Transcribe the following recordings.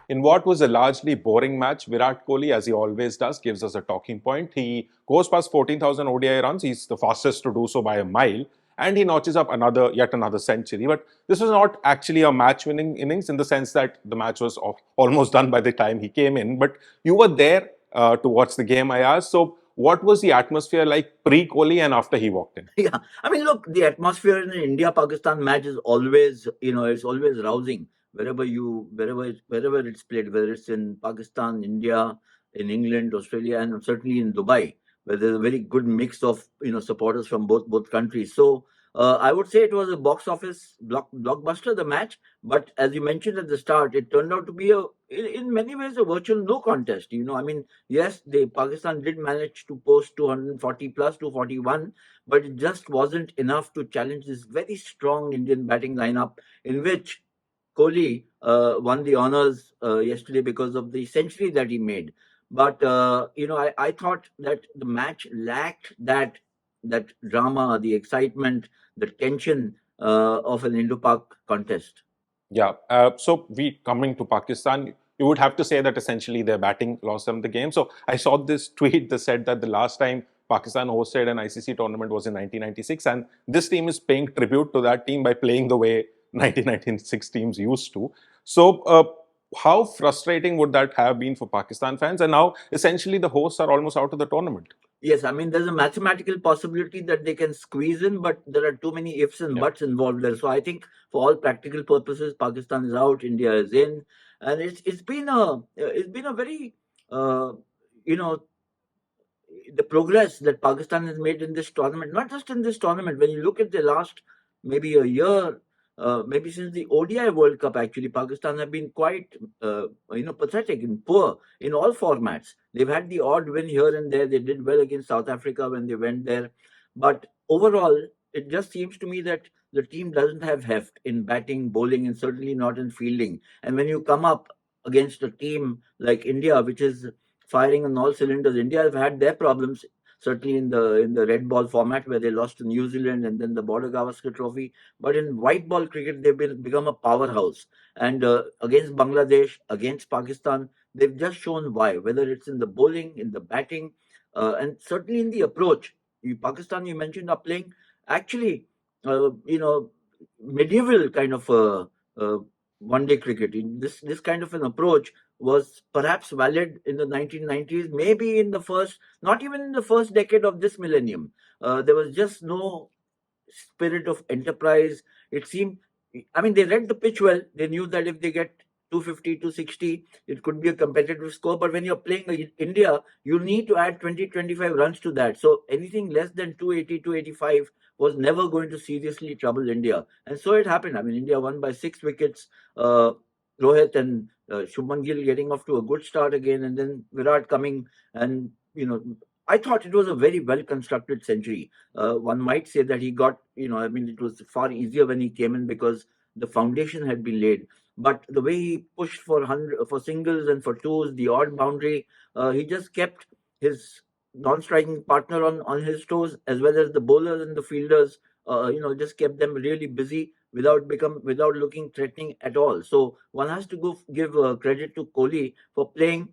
In what was a largely boring match, Virat Kohli, as he always does, gives us a talking point. He goes past 14,000 ODI runs. He's the fastest to do so by a mile. And he notches up yet another century. But this was not actually a match-winning innings in the sense that the match was almost done by the time he came in. But you were there to watch the game, Ayaz. So what was the atmosphere like pre-Kohli and after he walked in? Yeah, I mean, look, the atmosphere in an India-Pakistan match is always, it's always rousing. Wherever it's played, whether it's in Pakistan, India, in England, Australia, and certainly in Dubai, where there's a very good mix of supporters from both countries. So I would say it was a box office blockbuster, the match. But as you mentioned at the start, it turned out to be in many ways a virtual no contest. I mean, yes, Pakistan did manage to post 240 plus 241, but it just wasn't enough to challenge this very strong Indian batting lineup, in which Kohli won the honors yesterday because of the century that he made. But I thought that the match lacked that drama, the excitement, the tension of an Indo-Pak contest. Yeah. So we coming to Pakistan, you would have to say that essentially their batting lost them the game. So I saw this tweet that said that the last time Pakistan hosted an ICC tournament was in 1996, and this team is paying tribute to that team by playing the way 1996 teams used to. So how frustrating would that have been for Pakistan fans? And now essentially the hosts are almost out of the tournament. Yes, I mean, there's a mathematical possibility that they can squeeze in, but there are too many ifs and buts involved there. So I think for all practical purposes, Pakistan is out, India is in, and it's been a very uh, you know the progress that Pakistan has made in this tournament, not just in this tournament. When you look at the last maybe a year, maybe since the ODI World Cup, actually, Pakistan have been quite, pathetic and poor in all formats. They've had the odd win here and there. They did well against South Africa when they went there. But overall, it just seems to me that the team doesn't have heft in batting, bowling, and certainly not in fielding. And when you come up against a team like India, which is firing on all cylinders. India have had their problems, certainly in the red ball format where they lost to New Zealand and then the Border Gavaskar Trophy. But in white ball cricket, they've become a powerhouse. And against Bangladesh, against Pakistan, they've just shown why. Whether it's in the bowling, in the batting, and certainly in the approach. Pakistan, you mentioned, are playing actually, uh, you know, medieval kind of one-day cricket. This kind of an approach was perhaps valid in the 1990s, maybe not even in the first decade of this millennium. There was just no spirit of enterprise. It seemed, I mean, they read the pitch well. They knew that if they get 250, 260, it could be a competitive score. But when you're playing India, you need to add 20, 25 runs to that. So anything less than 280, 285 was never going to seriously trouble India. And so it happened. I mean, India won by 6 wickets. Rohit and Shubman Gill getting off to a good start again, and then Virat coming and I thought it was a very well constructed century. One might say that he got, I mean, it was far easier when he came in because the foundation had been laid. But the way he pushed for singles and for twos, the odd boundary, he just kept his non-striking partner on his toes, as well as the bowlers and the fielders. Just kept them really busy without looking threatening at all. So one has to give credit to Kohli for playing.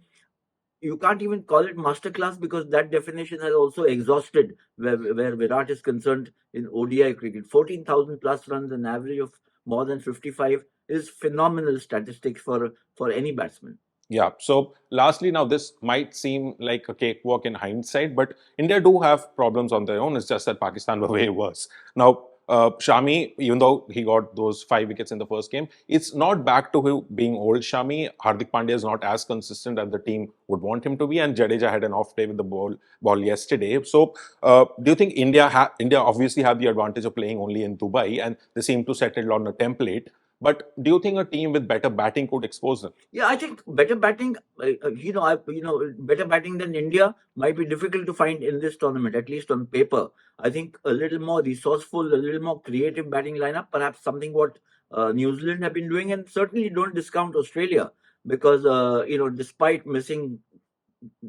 You can't even call it masterclass because that definition has also exhausted where Virat is concerned in ODI cricket. 14,000 plus runs, an average of more than 55 is phenomenal statistics for any batsman. Yeah. So lastly, now this might seem like a cakewalk in hindsight, but India do have problems on their own. It's just that Pakistan were way worse. Now, Shami, even though he got those 5 wickets in the first game, it's not back to being old Shami. Hardik Pandya is not as consistent as the team would want him to be, and Jadeja had an off day with the ball yesterday. So, do you think India obviously have the advantage of playing only in Dubai, and they seem to settle on a template? But do you think a team with better batting could expose them? Yeah, I think better batting, better batting than India might be difficult to find in this tournament, at least on paper. I think a little more resourceful, a little more creative batting lineup, perhaps something what New Zealand have been doing, and certainly don't discount Australia because despite missing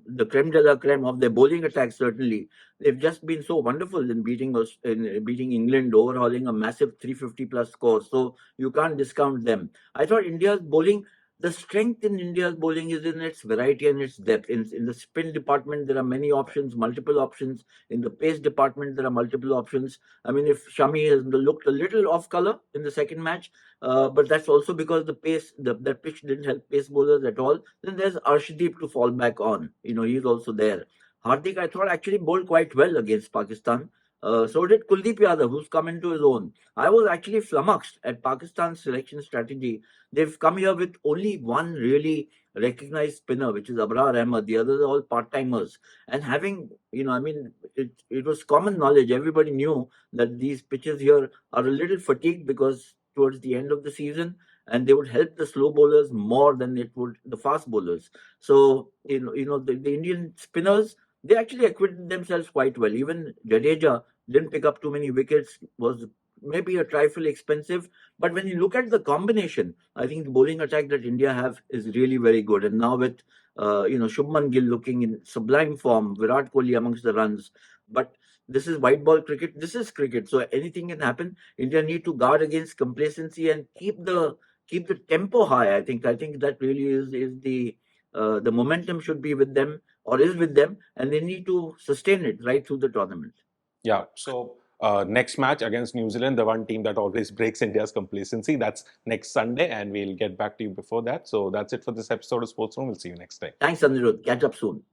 the creme de la creme of their bowling attack, certainly they've just been so wonderful in beating us in beating England, overhauling a massive 350 plus score. So you can't discount them. I thought India's bowling. the strength in India's bowling is in its variety and its depth. In the spin department, there are many options, multiple options. In the pace department, there are multiple options. I mean, if Shami has looked a little off color in the second match, but that's also because the pace, that pitch didn't help pace bowlers at all. Then there's Arshdeep to fall back on. He's also there. Hardik, I thought, actually bowled quite well against Pakistan. So did Kuldeep Yadav, who's come into his own. I was actually flummoxed at Pakistan's selection strategy. They've come here with only one really recognized spinner, which is Abrar Ahmed. The others are all part timers. And having, I mean, it was common knowledge. Everybody knew that these pitches here are a little fatigued because towards the end of the season, and they would help the slow bowlers more than it would the fast bowlers. So, the Indian spinners, they actually acquitted themselves quite well. Even Jadeja didn't pick up too many wickets, was maybe a trifle expensive. But when you look at the combination, I think the bowling attack that India have is really very good. And now with Shubman Gill looking in sublime form, Virat Kohli amongst the runs. But this is white ball cricket. This is cricket, so anything can happen. India need to guard against complacency and keep the tempo high. I think that really is the momentum should be with them or is with them, and they need to sustain it right through the tournament. Yeah. So next match against New Zealand, the one team that always breaks India's complacency, that's next Sunday, and we'll get back to you before that. So that's it for this episode of Sports Room. We'll see you next time. Thanks, Anirudh. Catch up soon.